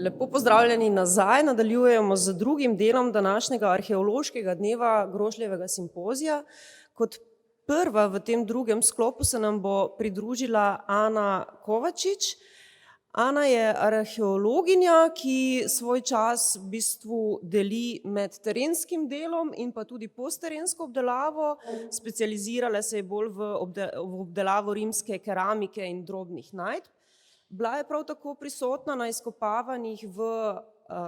Lepo pozdravljeni nazaj. Nadaljujemo z drugim delom današnjega arheološkega dneva Grošljevega simpozija. Kot prva v tem drugem sklopu se nam bo pridružila Ana Kovačič. Ana je arheologinja, ki svoj čas v bistvu deli med terenskim delom in pa tudi postterensko obdelavo. Specializirala se je bolj v obdelavo rimske keramike in drobnih najdb. Bila je prav tako prisotna na izkopavanjih v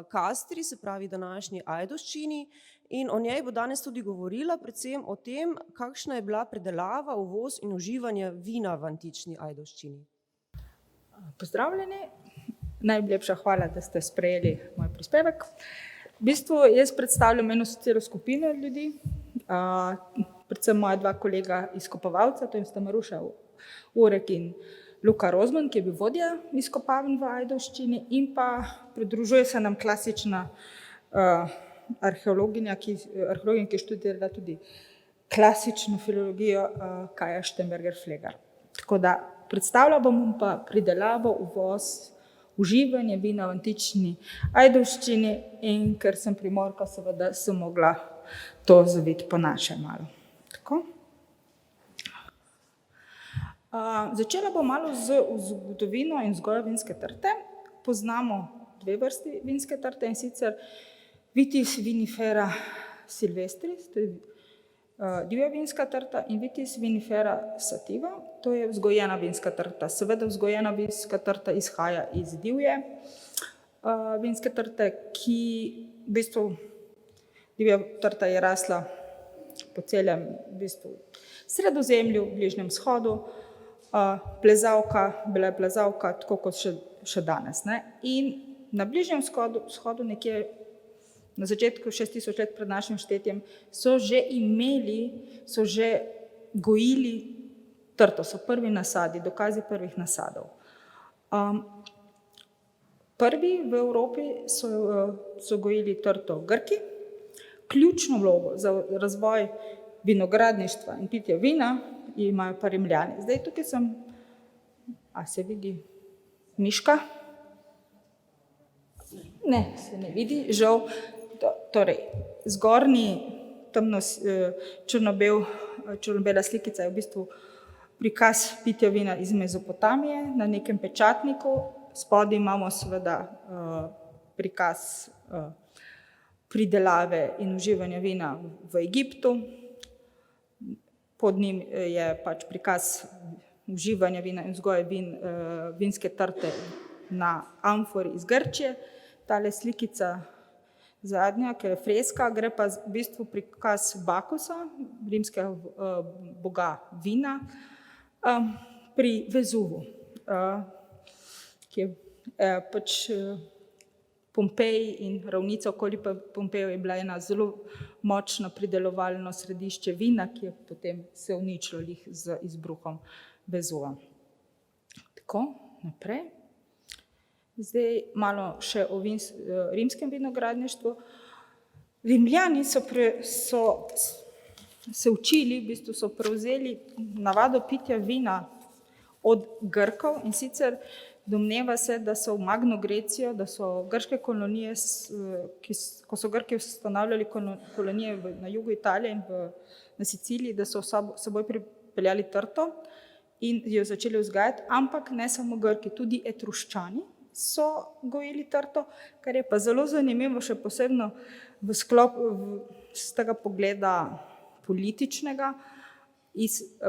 Kastri, se pravi današnji Ajdovščini, in o njej bo danes tudi govorila, predvsem o tem, kakšna je bila predelava, uvoz in uživanje vina v antični Ajdovščini. Pozdravljeni, najlepša hvala, da ste sprejeli moj prispevek. V bistvu jaz predstavljam eno celo skupino ljudi, predvsem moja dva kolega izkopovalca, to sta Maruša Urek in Luka Rozman, ki je bil vodja izkopavanj v Ajdovščini, in pa pridružuje se nam klasična arheologinja, ki je študirala tudi klasično filologijo, Kaja Štemberger-Flegar. Tako da predstavljal bom pa pridelavo, uvoz, uživanje vina v antični Ajdovščini, in ker sem Primorka, seveda sem mogla to zaviti po naše malo. Tako. Začela bom malo z zgodovino in vzgojo vinske trte. Poznamo dve vrsti vinske trte, in sicer Vitis vinifera silvestris, to je divja vinska trta, in Vitis vinifera sativa, to je vzgojena vinska trta. Seveda vzgojena vinska trta izhaja iz divje vinske trte, ki v bistvu divja trta je rasla po celem v bistvu Sredozemlju, Bližnjem vzhodu. Bila je plezalka, tako kot še danes. Ne? In na Bližnjem vzhodu nekje na začetku 6000 let pred našim štetjem so že gojili trto, so prvi nasadi, dokazi prvih nasadov. Prvi v Evropi so gojili trto Grki. Ključno vlogo za razvoj vinogradništva in pitja vina imajo pa Rimljani. Zdaj tukaj se vidi miška? Ne, se ne vidi, žal. Torej, zgornji črno-bela slikica je v bistvu prikaz pitja vina iz Mezopotamije na nekem pečatniku. Spodaj imamo seveda prikaz pridelave in uživanja vina v Egiptu. Pod njim je pač prikaz uživanja vina in vzgoje vinske trte na amfori iz Grčije. Tale slikica zadnja, ki je freska, gre pa v bistvu prikaz Bakusa, rimskega boga vina, pri Vezuvu, ki je pač Pompeji in ravnica okoli Pompejev je bila ena zelo močna pridelovalno središče vina, ki je potem se uničilo z izbruhom Vezuva. Tako, naprej. Zdaj malo še o rimskem vinogradništvu. Rimljani so se učili, v bistvu so prevzeli navado pitja vina od Grkov, in sicer domneva se, da so v Magno Grecijo, da so grške kolonije, ko so Grki ustanavljali kolonije na jugu Italije in na Siciliji, da so seboj pripeljali trto in jo začeli vzgajati, ampak ne samo Grki, tudi Etruščani so gojili trto, kar je pa zelo zanimivo, še posebno v sklopu z tega pogleda političnega.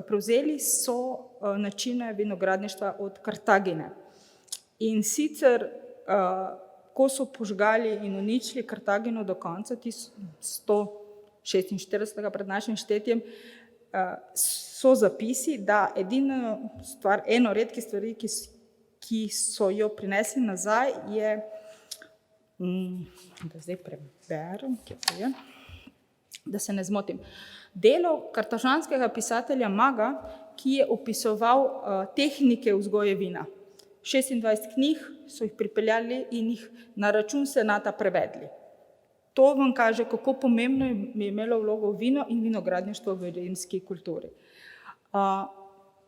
Prevzeli so načine vinogradništva od Kartagine. In sicer, ko so požgali in uničili Kartagino do konca 146. pred našim štetjem, so zapisi, da eno redke stvari, ki so jo prinesli nazaj, je, da zdaj preberem, kje to je, da se ne zmotim, delo kartažanskega pisatelja Maga, ki je opisoval tehnike vzgoje vina. 26 knjig so jih pripeljali in jih na račun senata prevedli. To vam kaže, kako pomembno je imelo vlogo vino in vinogradništvo v rimski kulturi.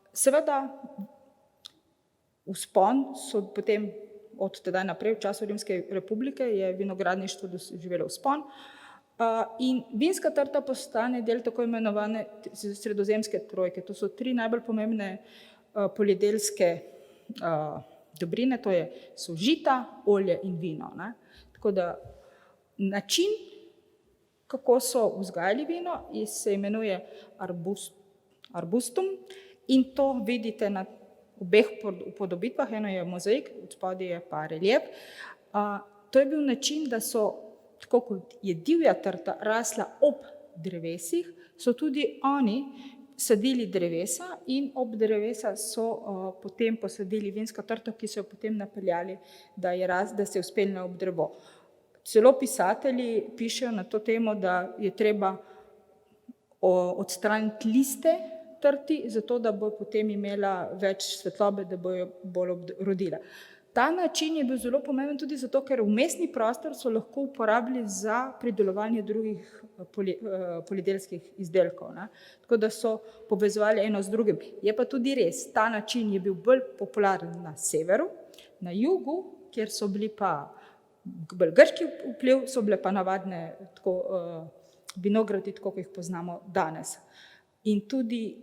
Seveda, vzpon so potem od tedaj naprej, v času Rimske republike, je vinogradništvo doživelo vzpon. In vinska trta postane del tako imenovane sredozemske trojke. To so 3 najbolj pomembne poljedelske dobrine, to so žita, olje in vino. Ne? Tako da način, kako so vzgajali vino, se imenuje arbustum in to vidite na obeh upodobitvah, eno je mozaik, odspodaj je pa relief. To je bil način, da so, tako kot je divja trta rasla ob drevesih, so tudi oni sadili drevesa in ob drevesa so potem posadili vinsko trto, ki so jo potem napeljali, da se uspelne ob drevo. Celo pisatelji pišejo na to temo, da je treba odstraniti liste trti, zato da bo potem imela več svetlobe, da bo jo bolj rodila. Ta način je bil zelo pomemben tudi zato, ker vmesni prostor so lahko uporabili za pridelovanje drugih poljedelskih izdelkov. Ne? Tako da so povezovali eno z drugim. Je pa tudi res, ta način je bil bolj popularen na severu, na jugu, kjer so bili pa bolj grški vpliv, so bile pa navadne vinogradi, tako kot jih poznamo danes. In tudi,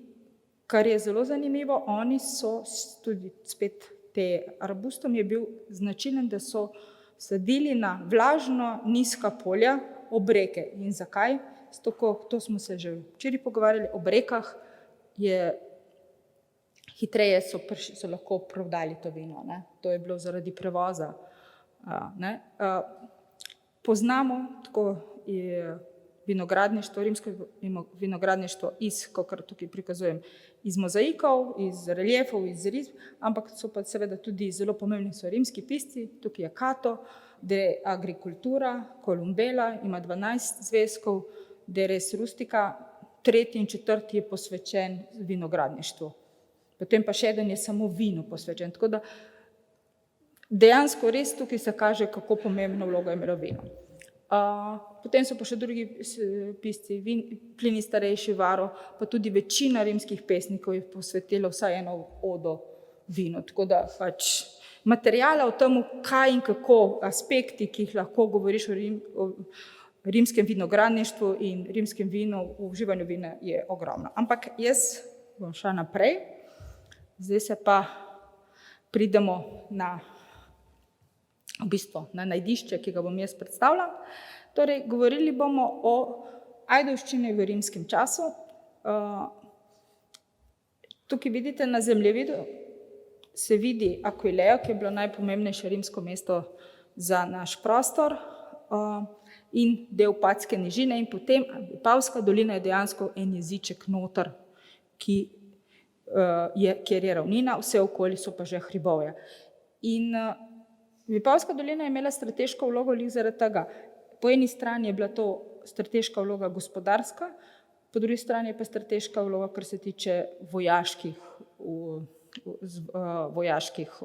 kar je zelo zanimivo, oni so tudi spet arbustom je bil značilen, da so sadili na vlažno nizka polja ob reke. In zakaj? To smo se že včeraj pogovarjali, ob rekah hitreje so lahko prodali to vino. Ne? To je bilo zaradi prevoza. Ne? Poznamo tako vinogradništvo, rimsko vinogradništvo kakor tukaj prikazujem, iz mozaikov, iz reliefov, iz risb, ampak so pa seveda tudi zelo pomembni so rimski pisci, tukaj je Cato, De Agricultura, Columbella, ima 12 zvezkov, De Res Rustica, 3. in 4. je posvečen vinogradništvu. Potem pa še eden je samo vinu posvečen. Tako da dejansko res tukaj se kaže, kako pomembno vlogo je imelo vino. Potem so pa še drugi pisci, Plinij starejši, Varo, pa tudi večina rimskih pesnikov je posvetila vsaj eno odo vinu. Tako da pač materijala o tem, kaj in kako aspekti, ki jih lahko govoriš o rimskem vinogradništvu in rimskem vinu, o uživanju vina, je ogromno. Ampak jaz bom šla naprej, zdaj se pa pridemo na najdišče, ki ga bom jaz predstavila. Torej, govorili bomo o ajdovščini v rimskem času. Tukaj vidite na zemljevidu, se vidi Aquilejo, ki je bilo najpomembnejše rimsko mesto za naš prostor in del Patske nižine in potem Vipavska dolina je dejansko en jeziček noter, kjer je ravnina, vse okoli so pa že hribovja. In Vipavska dolina je imela strateško vlogo zaradi tega. Po eni strani je bila to strateška vloga gospodarska, po drugi strani je pa strateška vloga, kar se tiče vojaških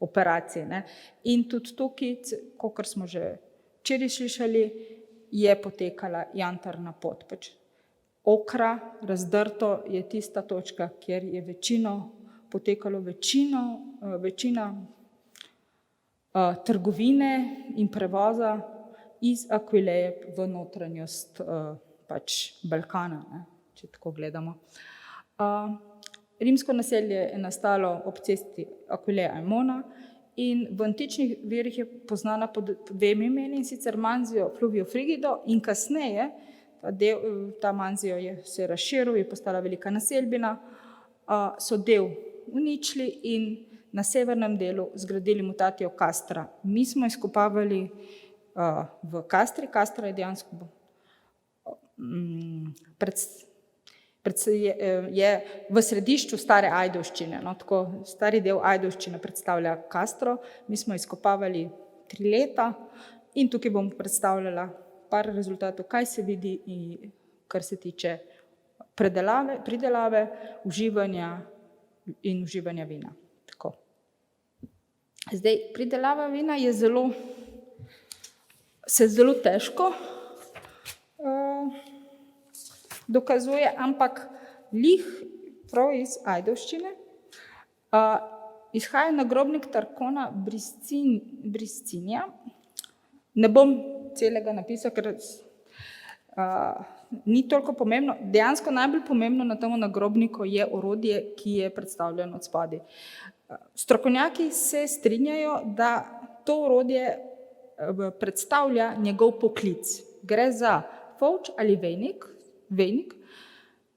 operacij. Ne. In tudi tukaj, kakor smo že včeraj slišali, je potekala jantarna pot. Okra, razdrto je tista točka, kjer je potekalo večina trgovine in prevoza iz Aquileje v notranjost Balkana, ne, če tako gledamo. Rimsko naselje je nastalo ob cesti Aquileja-Emona in v antičnih virih je poznana pod 2 imeni, in sicer Manzio Fluvio Frigido, in kasneje ta Manzio se je razširil, je postala velika naselbina, so del uničili in na severnem delu zgradili Mutatio Castra. Mi smo izkopavali v Castri. Castra je dejansko je v središču stare Ajdovščine. No, tako stari del Ajdovščine predstavlja Castro. Mi smo izkopavali 3 leta in tukaj bom predstavljala par rezultatov, kaj se vidi, kar se tiče pridelave, uživanja in uživanja vina. Tako. Zdaj, pridelava vina se zelo težko dokazuje, ampak prav iz Ajdovščine Izhaja nagrobnik Tarkona Briscinja. Ne bom celega napisal, ker ni toliko pomembno. Dejansko najbolj pomembno na tem nagrobniku je orodje, ki je predstavljeno od spodaj. Strokovnjaki se strinjajo, da to orodje predstavlja njegov poklic. Gre za fovč ali vejnik,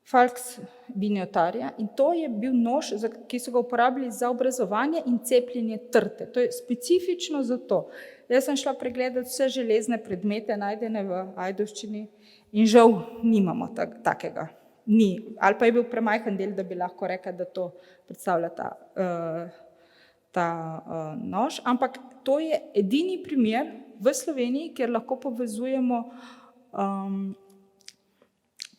falx viniotarja, in to je bil nož, ki so ga uporabljali za obrezovanje in cepljenje trte. To je specifično za to. Jaz sem šla pregledati vse železne predmete, najdene v Ajdovščini, in žal nimamo takega. Ni. Ali pa je bil premajhen del, da bi lahko rekla, da to predstavlja ta nož. Ampak to je edini primer v Sloveniji, kjer lahko povezujemo,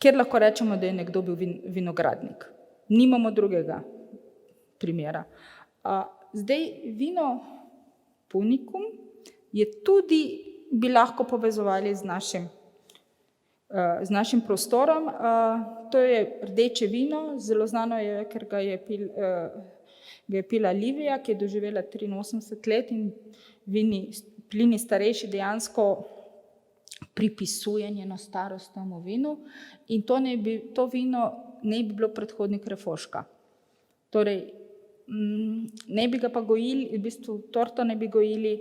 kjer lahko rečemo, da je nekdo bil vinogradnik. Nimamo drugega primera. Zdaj, vino Punicum je tudi, bi lahko povezovali z našim prostorom. To je rdeče vino, zelo znano je, ker ga je pila Livija, ki je doživela 83 let, in Plinij starejši dejansko pripisuje njeno starost temu vinu, in to vino ne bi bilo predhodnik Refoška. Torej, ne bi ga pa gojili, v bistvu torto ne bi gojili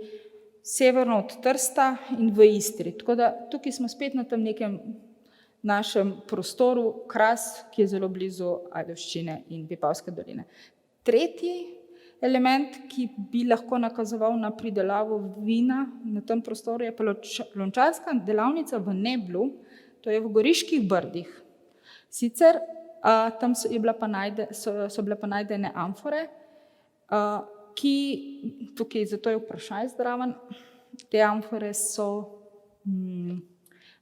severno od Trsta in v Istri. Tako da tukaj smo spet na tem nekem našem prostoru, Kras, ki je zelo blizu Ajdovščine in Vipavske doline. Tretji element, ki bi lahko nakazoval na pridelavo vina na tem prostoru, je pa lončarska delavnica v Neblu, to je v Goriških brdih. Sicer tam so bile pa najdene amfore, ki, tukaj zato je vprašaj zdraven, te amfore so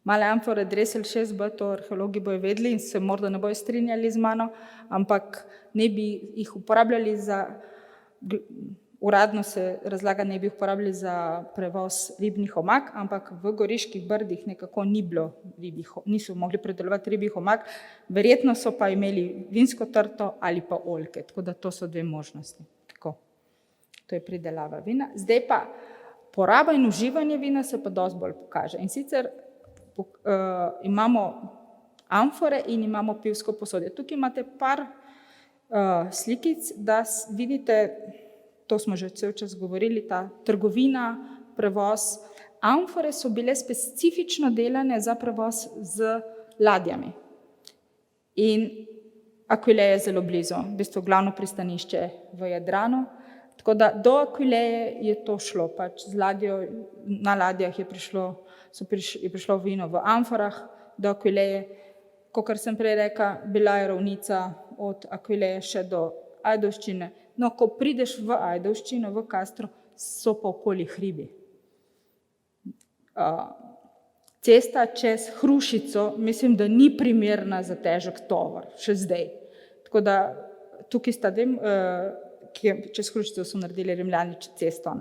male amfore Dresel 6b, to arheologi bojo vedeli in se morda ne bojo strinjali z mano, ampak ne bi jih uporabljali uradno se razlaga, ne bi jih uporabljali za prevoz ribnih omak, ampak v Goriških brdih nekako niso mogli predelovati ribjih omak, verjetno so pa imeli vinsko trto ali pa oljke, tako da to so dve možnosti. Tako. To je pridelava vina. Zdaj pa poraba in uživanje vina se pa dosti bolj pokaže. In sicer imamo amfore in imamo pivsko posodje. Tukaj imate par slikic, da vidite, to smo že cel čas govorili, ta trgovina, prevoz. Amfore so bile specifično delane za prevoz z ladjami. In Aquileja je zelo blizu, v bistvu glavno pristanišče v Jadranu. Tako da do Aquileje je to šlo, pač z ladjo, na ladjah je prišlo vino v amforah, do Aquileje, kakor sem prej rekla, bila je ravnica od Aquileje še do Ajdovščine. No, ko prideš v Ajdovščino, v Castro, so pa okoli hribi. Cesta čez Hrušico, mislim, da ni primerna za težek tovor, še zdaj. Tako da tukaj sta čez Hrušico so naredili Rimljani cesto.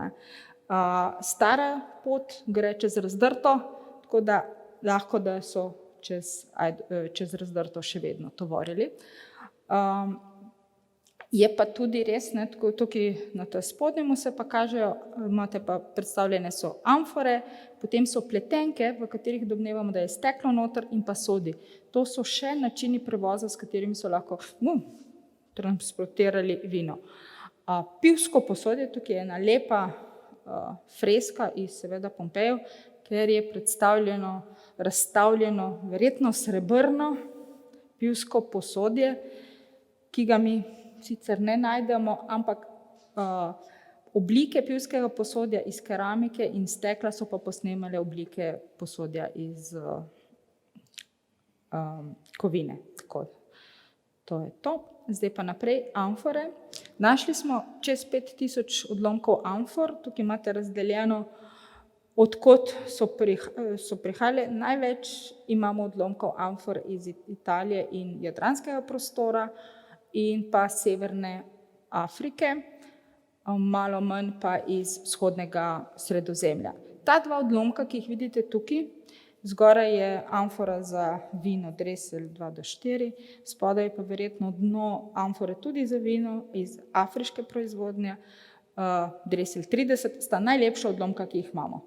Stara pot gre čez Razdrto, tako da lahko, da so čez Razdrto še vedno tovorili. Je pa tudi res, tukaj na tem spodnjemu se pa kažejo, imate pa predstavljene so amfore, potem so pletenke, v katerih domnevamo, da je steklo noter, in pa sodi. To so še načini prevoza, s katerimi so lahko transportirali vino. Pivsko posodje, tukaj je ena lepa freska iz seveda Pompejev, ker je predstavljeno, razstavljeno, verjetno srebrno pivsko posodje, ki ga mi sicer ne najdemo, ampak oblike pivskega posodja iz keramike in stekla so pa posnemale oblike posodja iz kovine. Tako, to je to. Zdaj pa naprej, amfore. Našli smo čez 5000 odlomkov amfor, tukaj imate razdeljeno, odkot so prihajale. Največ imamo odlomkov amfor iz Italije in jadranskega prostora in pa severne Afrike, malo manj pa iz vzhodnega Sredozemlja. Ta dva odlomka, ki jih vidite tukaj, Zgoraj je amfora za vino Dresel 2-4, spodaj je pa verjetno dno amfore tudi za vino iz afriške proizvodnje, Dresel 30, sta najlepša odlomka, ki jih imamo.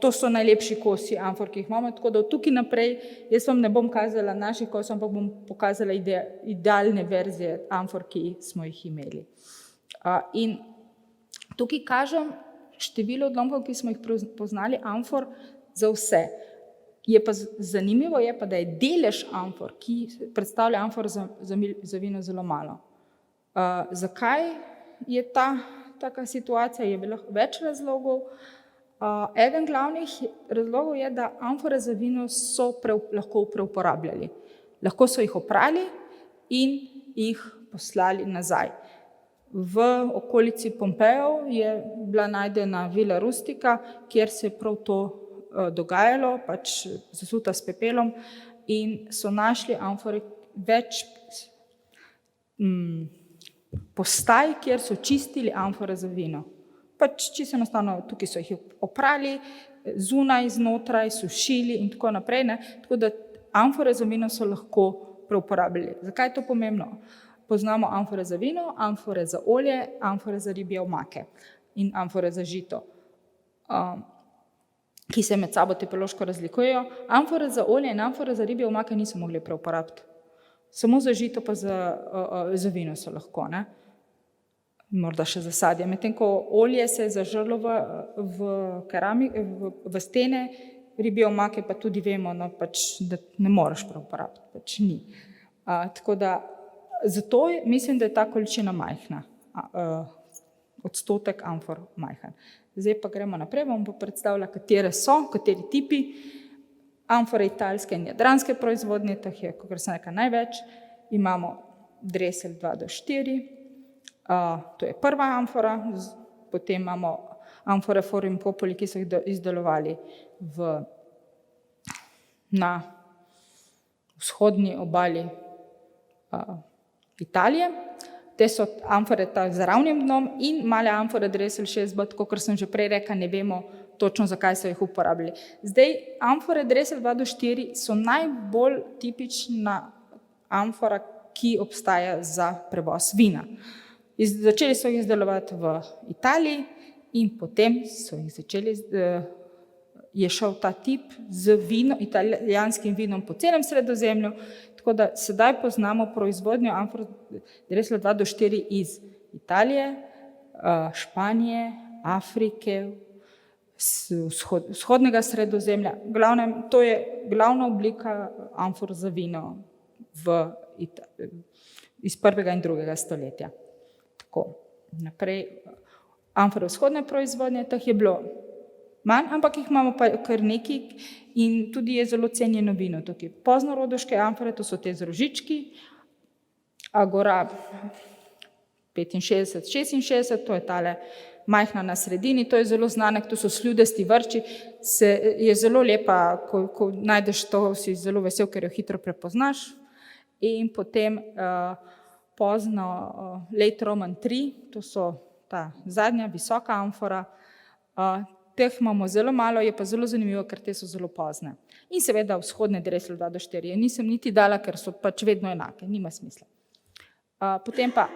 To so najlepši kosi amfor, ki jih imamo, tako da od tukaj naprej jaz vam ne bom kazala naših kosov, ampak bom pokazala idealne verzije amfor, ki smo jih imeli. In tukaj kažem število odlomkov, ki smo jih poznali amfor za vse. Je pa zanimivo, da je delež amfor, ki predstavlja amfor za vino, zelo malo. Zakaj je taka situacija? Je bilo več razlogov. Eden glavnih razlogov je, da amfore za vino so lahko preuporabljali. Lahko so jih oprali in jih poslali nazaj. V okolici Pompejev je bila najdena Vila Rustica, kjer se je prav to dogajalo, pač zasuta s pepelom, in so našli amfore več postaj, kjer so čistili amfore za vino. Pač čisto enostavno, tukaj so jih oprali, zunaj, znotraj, sušili in tako naprej. Tako da amfore za vino so lahko preuporabljali. Zakaj je to pomembno? Poznamo amfore za vino, amfore za olje, amfore za ribje omake in amfore za žito, ki se med sabo tipološko razlikujejo. Amfore za olje in amfore za ribje omake niso mogli preuporabiti. Samo za žito pa za vino so lahko, ne? Morda še za sadje. Medtem ko olje se je zažrlo v stene, ribje omake pa tudi vemo, pač, da ne moreš preuporabiti, pač ni. Tako da zato mislim, da je ta količina majhna, odstotek amfor majhen. Zdaj pa gremo naprej, bom pa predstavila, katere so, kateri tipi. Amfore italske in jadranske proizvodnje, teh je, kakor sem rekla, največ. Imamo Dresel 2-4, to je prva amfora, potem imamo amfore Forum Populi, ki so jih izdelovali na vzhodni obali Italije. Te so amfore z ravnim dnom in male amfore Dresel 6B, kot sem že prej rekla, ne vemo točno, zakaj so jih uporabljali. Zdaj, amfore Dresel 2-4 so najbolj tipična amfora, ki obstaja za prevoz vina. Začeli so jih izdelovati v Italiji in potem je šel ta tip z italijanskim vinom po celem Sredozemlju, tako da sedaj poznamo proizvodnjo amfor Dresel 2-4 iz Italije, Španije, Afrike, vzhodnega Sredozemlja. To je glavna oblika amfor za vino iz 1. in 2. stoletja. Tako, naprej, amfore vzhodne proizvodnje, teh je bilo manj, ampak jih imamo pa kar nekaj in tudi je zelo cenjeno vino tukaj. Poznorodoške amfore, to so te z rožički, Agora 65-66, to je tale majhna na sredini, to je zelo znana, to so sljudesti vrči, je zelo lepa, ko najdeš to, si zelo vesel, ker jo hitro prepoznaš. In potem pozno Late Roman 3, to so ta zadnja visoka amfora. Teh imamo zelo malo, je pa zelo zanimivo, ker te so zelo pozne. In seveda vzhodne Dresel 2-4. Nisem niti dala, ker so pač vedno enake, nima smisla. Potem pa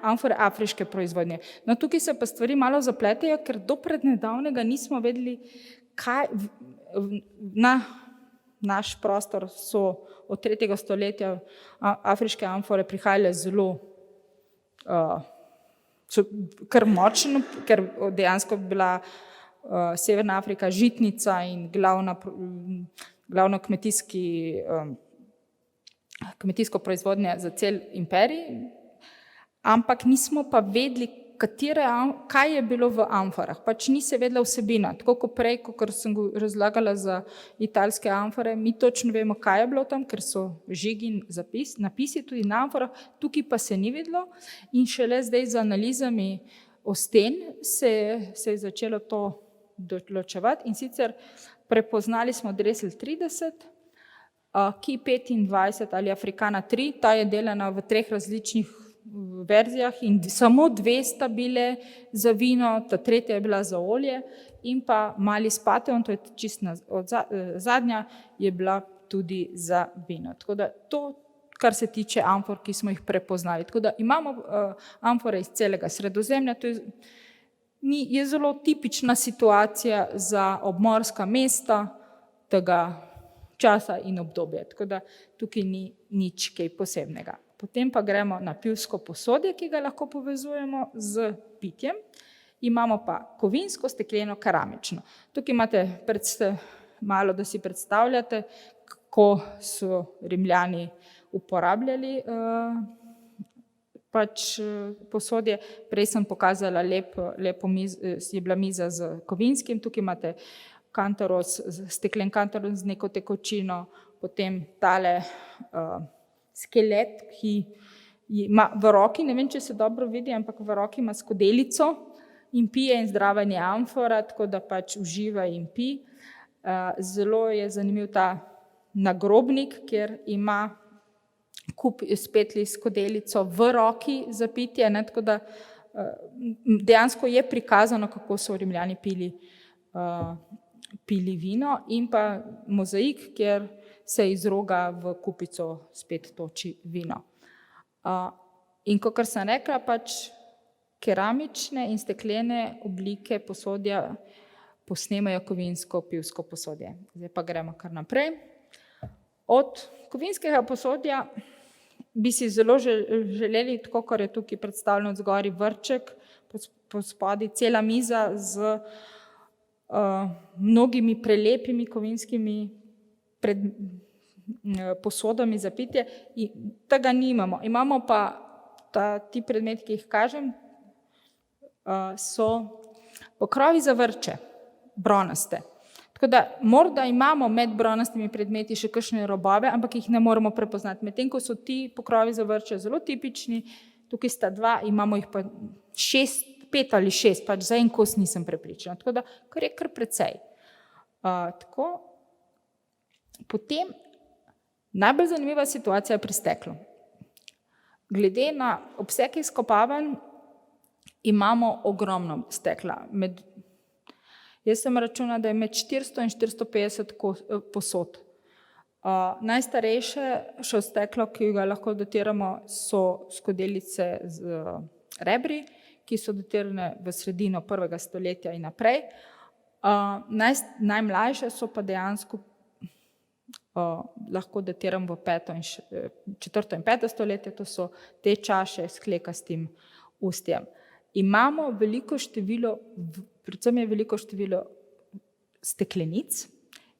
amfore afriške proizvodnje. No, tukaj se pa stvari malo zapletejo, ker do prednedavnega nismo vedeli, kaj na naš prostor so od 3. stoletja afriške amfore prihajale zelo kar močno, ker dejansko bila Severna Afrika žitnica in glavno kmetijsko proizvodnje za cel imperij, ampak nismo pa vedeli, kaj je bilo v amforah. Pač ni se vedela vsebina. Tako kot prej, kot sem razlagala za italske amfore, mi točno vemo, kaj je bilo tam, ker so žigi in napisi tudi na amforah, tukaj pa se ni vedelo in šele zdaj z analizami osten se je začelo to določevati in sicer prepoznali smo Dresel 30, Ki 25 ali Africana 3, ta je delana v 3 različnih verzijah in samo 2 sta bile za vino, ta tretja je bila za olje in pa Malis Pateon, to je čisto zadnja, je bila tudi za vino. Tako da to, kar se tiče amfor, ki smo jih prepoznali. Tako da imamo amfore iz celega Sredozemlja, to je zelo tipična situacija za obmorska mesta tega časa in obdobja. Tako da tukaj ni nič kaj posebnega. Potem pa gremo na pivsko posodje, ki ga lahko povezujemo z pitjem. Imamo pa kovinsko, stekleno, keramično. Tukaj imate malo, da si predstavljate, kako so Rimljani uporabljali posodje. Prej sem pokazala lepo je bila miza z kovinskim, tukaj imate kantaros, steklen kantaros z neko tekočino, potem tale skelet, ki ima v roki, ne vem, če se dobro vidi, ampak v roki ima skodelico in pije in zdraven je amfora, tako da pač uživa in pi. Zelo je zanimiv ta nagrobnik, kjer ima kup spetli skodelico v roki za pitje, ne, tako da dejansko je prikazano, kako so Rimljani pili vino, in pa mozaik, kjer se iz roga v kupico spet toči vino. In kakor sem rekla, pač keramične in steklene oblike posodja posnemajo kovinsko pivsko posodje. Zdaj pa gremo kar naprej. Od kovinskega posodja bi si zelo želeli, tako kot je tukaj predstavljen zgori vrček, po spodaj cela miza z mnogimi prelepimi kovinskimi posodami za pitje, in tega nimamo. Imamo pa ti predmeti, ki jih kažem, so pokrovi za vrče, bronaste. Tako da morda imamo med bronastimi predmeti še kakšne robove, ampak jih ne moremo prepoznati. Medtem ko so ti pokrovi za vrče zelo tipični, tukaj sta 2, imamo jih pa 5 ali 6, pač za en kos nisem prepričana. Tako da kar je kar precej. Potem najbolj zanimiva situacija je pri steklu. Glede na obseg izkopavanj imamo ogromno stekla. Jaz sem računala, da je med 400 in 450 posod. Najstarejše še steklo, ki ga lahko datiramo, so skodelice z rebri, ki so datirane v sredino 1. stoletja in naprej. Najmlajše so pa dejansko lahko datiramo v 4. in 5. stoletje, to so te čaše s klekastim ustjem. Imamo veliko število, predvsem je veliko število steklenic,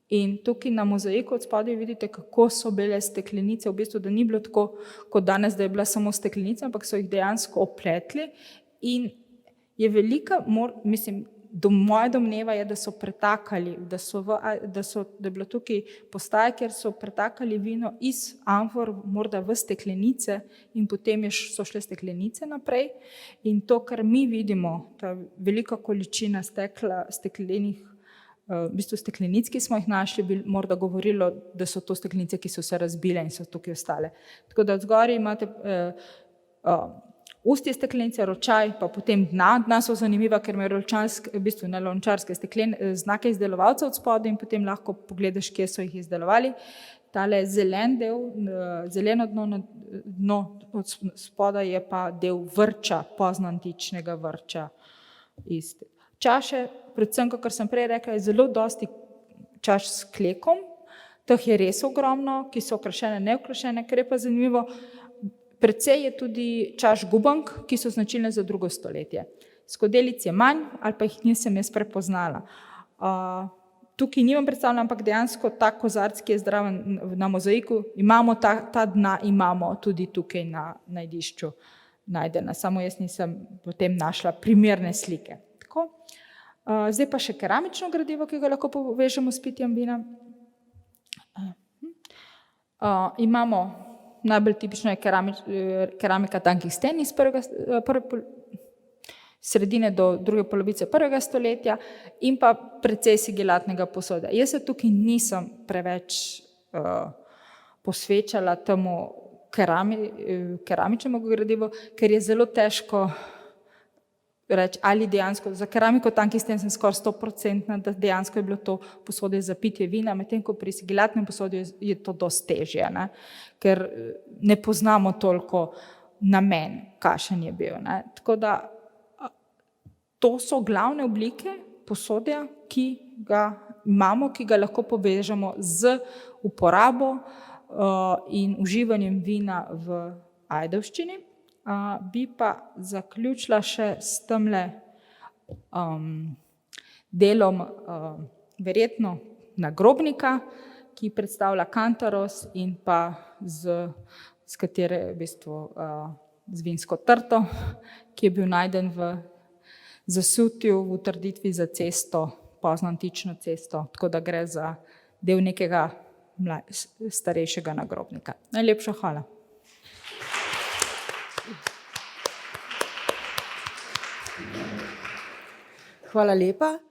in tukaj na mozaiku od spodaj vidite, kako so bile steklenice, v bistvu, da ni bilo tako kot danes, da je bila samo steklenica, ampak so jih dejansko opletli, in je velika, moja domneva je, da so pretakali, da je bilo tukaj postaje, kjer so pretakali vino iz amfor morda v steklenice in potem so šle steklenice naprej, in to, kar mi vidimo, ta velika količina steklenih, v bistvu steklenic, ki smo jih našli, bi morda govorilo, da so to steklenice, ki so se razbile in so tukaj ostale. Tako da odzgori imate ustje steklenice, ročaj, pa potem dna so zanimiva, ker imajo v bistvu ne lončarske znake izdelovalcev od spodaj, in potem lahko pogledaš, kje so jih izdelovali. Tale zeleno dno od spodaj je pa del vrča, poznantičnega vrča. Čaše, predvsem, kakor sem prej rekla, je zelo dosti čaš s klekom, teh je res ogromno, ki so okrašene, neokrašene, kar je pa zanimivo. Precej je tudi čaš gubank, ki so značilne za 2. stoletje. Skodelic je manj, ali pa jih nisem jaz prepoznala. Tukaj nimam predstavljena, ampak dejansko ta kozarc, ki je zdraven na mozaiku, imamo ta dna, imamo tudi tukaj na najdišču najdena. Samo jaz nisem potem našla primerne slike. Tako. Zdaj pa še keramično gradivo, ki ga lahko povežemo s pitjem vina. Imamo najbolj tipično je keramika tankih sten iz sredine do druge polovice 1. stoletja in pa precej sigilatnega posodja. Jaz se tukaj nisem preveč posvečala temu, keramičnemu gradivu, ker je zelo težko reči, ali dejansko, za keramiko tankih sten sem skoraj 100%, da dejansko je bilo to posodje za pitje vina, medtem ko pri sigilatnem posodju je to dosti težje, ne? Ker ne poznamo toliko namen, kakšen je bil. Ne? Tako da to so glavne oblike posodja, ki ga imamo, ki ga lahko povežemo z uporabo in uživanjem vina v Ajdovščini. Bi pa zaključila še s temle delom verjetno nagrobnika, ki predstavlja Kantaros in pa z katere v bistvu z vinsko trto, ki je bil najden v zasutju v utrditvi za cesto, poznoantično cesto, tako da gre za del nekega starejšega nagrobnika. Najlepša hvala. Hvala lepa.